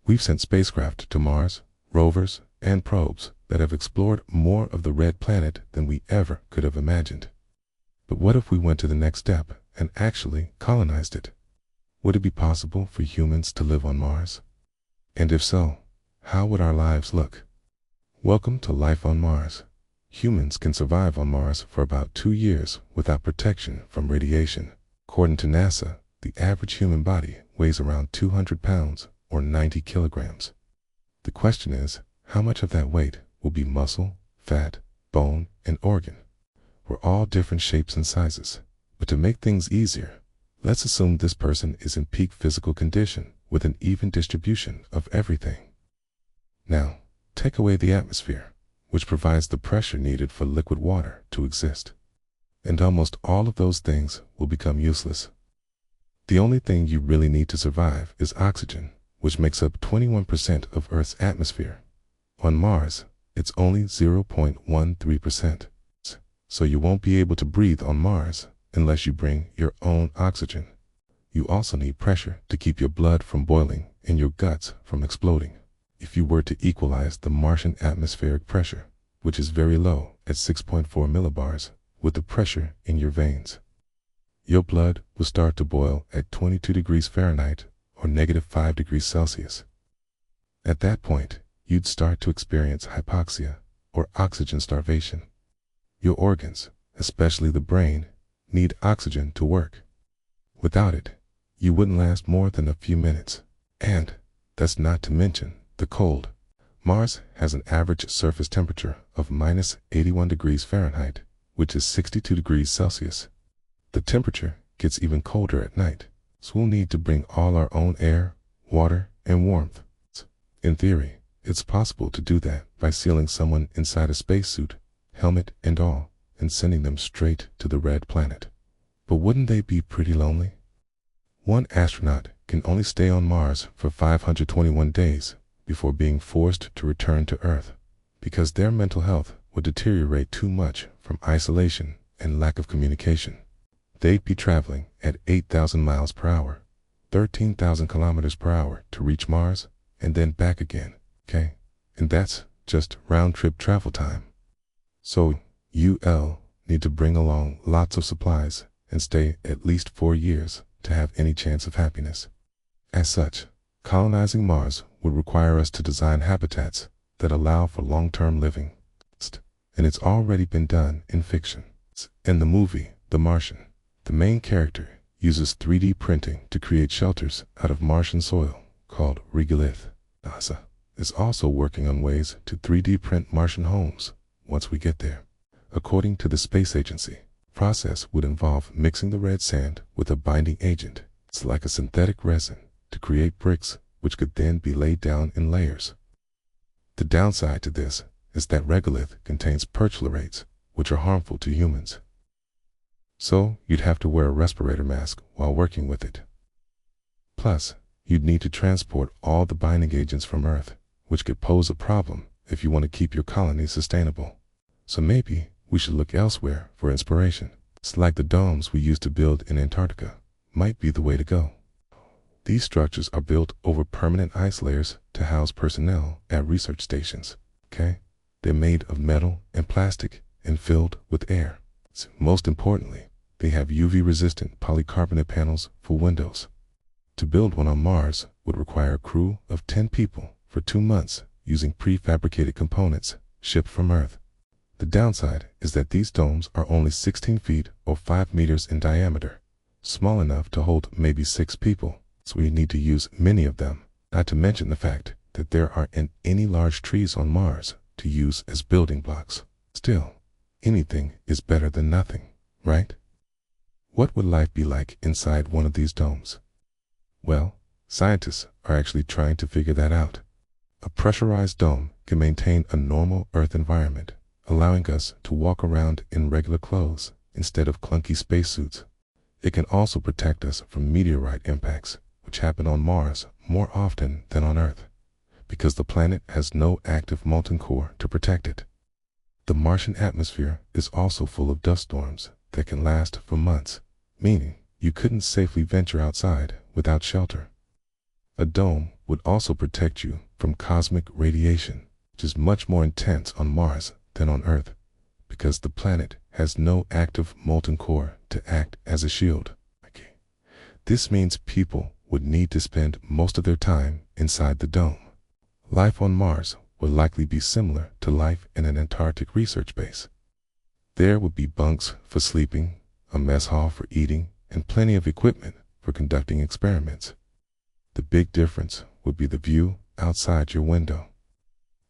We've sent spacecraft to Mars, rovers, and probes that have explored more of the red planet than we ever could have imagined. But what if we went to the next step and actually colonized it? Would it be possible for humans to live on Mars? And if so, how would our lives look? Welcome to Life on Mars. Humans can survive on Mars for about 2 years without protection from radiation. According to NASA, the average human body weighs around 200 pounds or 90 kilograms. The question is, how much of that weight will be muscle, fat, bone, and organ? We're all different shapes and sizes. But to make things easier, let's assume this person is in peak physical condition with an even distribution of everything. Now, take away the atmosphere, which provides the pressure needed for liquid water to exist. And almost all of those things will become useless. The only thing you really need to survive is oxygen, which makes up 21% of Earth's atmosphere. On Mars, it's only 0.13%. So you won't be able to breathe on Mars unless you bring your own oxygen. You also need pressure to keep your blood from boiling and your guts from exploding. If you were to equalize the Martian atmospheric pressure, which is very low at 6.4 millibars, with the pressure in your veins, your blood will start to boil at 22 degrees Fahrenheit or -5 degrees Celsius. At that point, you'd start to experience hypoxia or oxygen starvation. Your organs, especially the brain, need oxygen to work. Without it, you wouldn't last more than a few minutes. And that's not to mention the cold. Mars has an average surface temperature of -81 degrees Fahrenheit, which is 62 degrees Celsius. The temperature gets even colder at night, so we'll need to bring all our own air, water, and warmth. In theory, it's possible to do that by sealing someone inside a spacesuit, helmet and all, and sending them straight to the red planet. But wouldn't they be pretty lonely? One astronaut can only stay on Mars for 521 days before being forced to return to Earth, because their mental health would deteriorate too much from isolation and lack of communication. They'd be traveling at 8,000 miles per hour, 13,000 kilometers per hour to reach Mars and then back again, okay? And that's just round-trip travel time. So you'll need to bring along lots of supplies and stay at least 4 years to have any chance of happiness. As such, colonizing Mars would require us to design habitats that allow for long-term living. And it's already been done in fiction. In the movie, The Martian, the main character uses 3D printing to create shelters out of Martian soil called regolith. NASA is also working on ways to 3D print Martian homes once we get there. According to the space agency, the process would involve mixing the red sand with a binding agent. It's like a synthetic resin to create bricks which could then be laid down in layers. The downside to this is that regolith contains perchlorates, which are harmful to humans. So you'd have to wear a respirator mask while working with it. Plus, you'd need to transport all the binding agents from Earth, which could pose a problem if you want to keep your colony sustainable. So maybe we should look elsewhere for inspiration. It's like the domes we used to build in Antarctica might be the way to go. These structures are built over permanent ice layers to house personnel at research stations, okay? They're made of metal and plastic and filled with air. So most importantly, they have UV-resistant polycarbonate panels for windows. To build one on Mars would require a crew of 10 people for 2 months using prefabricated components shipped from Earth. The downside is that these domes are only 16 feet or 5 meters in diameter, small enough to hold maybe 6 people, so we need to use many of them, not to mention the fact that there aren't any large trees on Mars to use as building blocks. Still, anything is better than nothing, right? What would life be like inside one of these domes? Well, scientists are actually trying to figure that out. A pressurized dome can maintain a normal Earth environment, allowing us to walk around in regular clothes instead of clunky spacesuits. It can also protect us from meteorite impacts, which happen on Mars more often than on Earth, because the planet has no active molten core to protect it. The Martian atmosphere is also full of dust storms that can last for months, meaning you couldn't safely venture outside without shelter. A dome would also protect you from cosmic radiation, which is much more intense on Mars than on Earth, because the planet has no active molten core to act as a shield. This means people would need to spend most of their time inside the dome. Life on Mars would likely be similar to life in an Antarctic research base. There would be bunks for sleeping, a mess hall for eating, and plenty of equipment for conducting experiments. The big difference would be the view outside your window.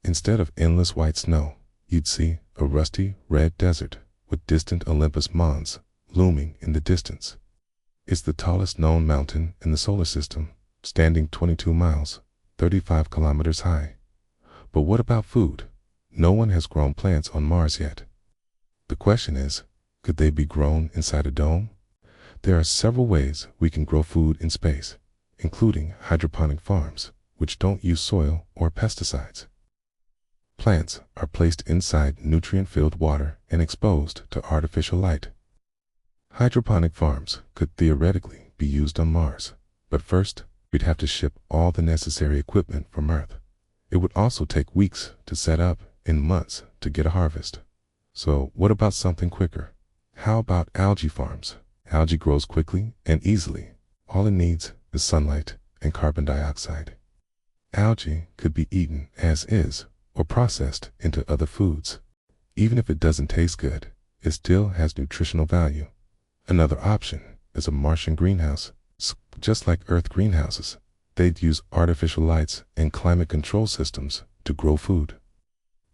Instead of endless white snow, you'd see a rusty red desert with distant Olympus Mons looming in the distance. It's the tallest known mountain in the solar system, standing 22 miles, 35 kilometers high. But what about food? No one has grown plants on Mars yet. The question is, could they be grown inside a dome? There are several ways we can grow food in space, including hydroponic farms, which don't use soil or pesticides. Plants are placed inside nutrient-filled water and exposed to artificial light. Hydroponic farms could theoretically be used on Mars, but first, we'd have to ship all the necessary equipment from Earth. It would also take weeks to set up and months to get a harvest. So what about something quicker? How about algae farms? Algae grows quickly and easily. All it needs is sunlight and carbon dioxide. Algae could be eaten as is or processed into other foods. Even if it doesn't taste good, it still has nutritional value. Another option is a Martian greenhouse. Just like Earth greenhouses, they'd use artificial lights and climate control systems to grow food.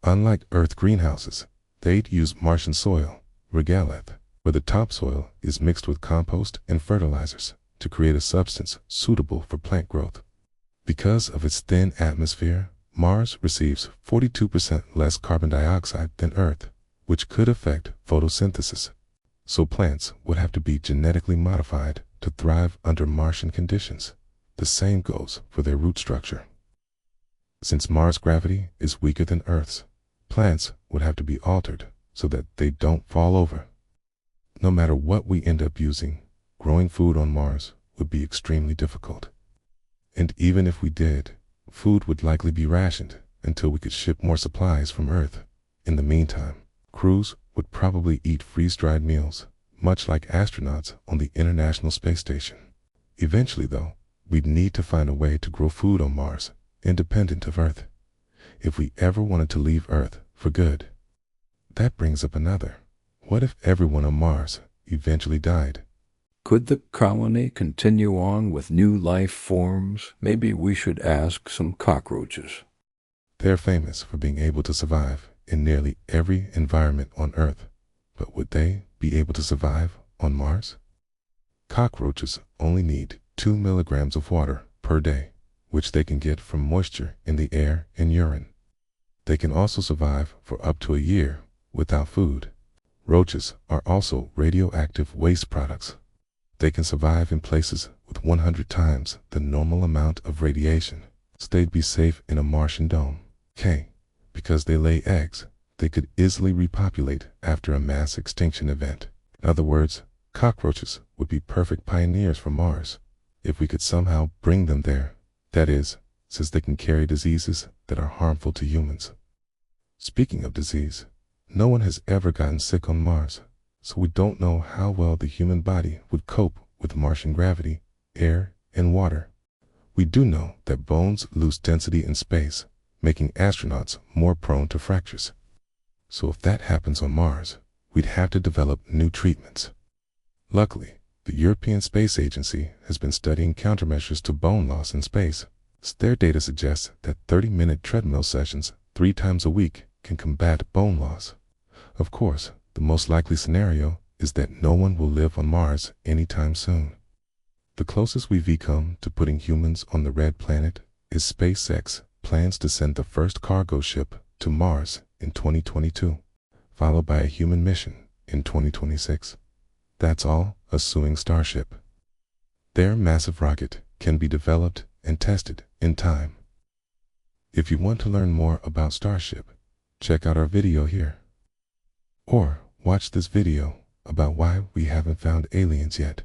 Unlike Earth greenhouses, they'd use Martian soil, regolith, where the topsoil is mixed with compost and fertilizers to create a substance suitable for plant growth. Because of its thin atmosphere, Mars receives 42% less carbon dioxide than Earth, which could affect photosynthesis. So plants would have to be genetically modified to thrive under Martian conditions. The same goes for their root structure. Since Mars' gravity is weaker than Earth's, plants would have to be altered so that they don't fall over. No matter what we end up using, growing food on Mars would be extremely difficult. And even if we did, food would likely be rationed until we could ship more supplies from Earth. In the meantime, crews would probably eat freeze-dried meals, much like astronauts on the International Space Station. Eventually, though, we'd need to find a way to grow food on Mars, independent of Earth, if we ever wanted to leave Earth for good. That brings up another. What if everyone on Mars eventually died? Could the colony continue on with new life forms? Maybe we should ask some cockroaches. They're famous for being able to survive in nearly every environment on Earth, but would they be able to survive on Mars? Cockroaches only need 2 milligrams of water per day, which they can get from moisture in the air and urine. They can also survive for up to a year without food. Roaches are also radioactive waste products. They can survive in places with 100 times the normal amount of radiation, so they'd be safe in a Martian dome. Because they lay eggs, they could easily repopulate after a mass extinction event. In other words, cockroaches would be perfect pioneers for Mars if we could somehow bring them there. That is, since they can carry diseases that are harmful to humans. Speaking of disease, no one has ever gotten sick on Mars, so we don't know how well the human body would cope with Martian gravity, air, and water. We do know that bones lose density in space, making astronauts more prone to fractures. So if that happens on Mars, we'd have to develop new treatments. Luckily, the European Space Agency has been studying countermeasures to bone loss in space. Their data suggests that 30-minute treadmill sessions 3 times a week can combat bone loss. Of course, the most likely scenario is that no one will live on Mars anytime soon. The closest we've come to putting humans on the red planet is SpaceX plans to send the first cargo ship to Mars in 2022, followed by a human mission in 2026. That's all assuming Starship. Their massive rocket can be developed and tested in time. If you want to learn more about Starship, check out our video here. Or watch this video about why we haven't found aliens yet.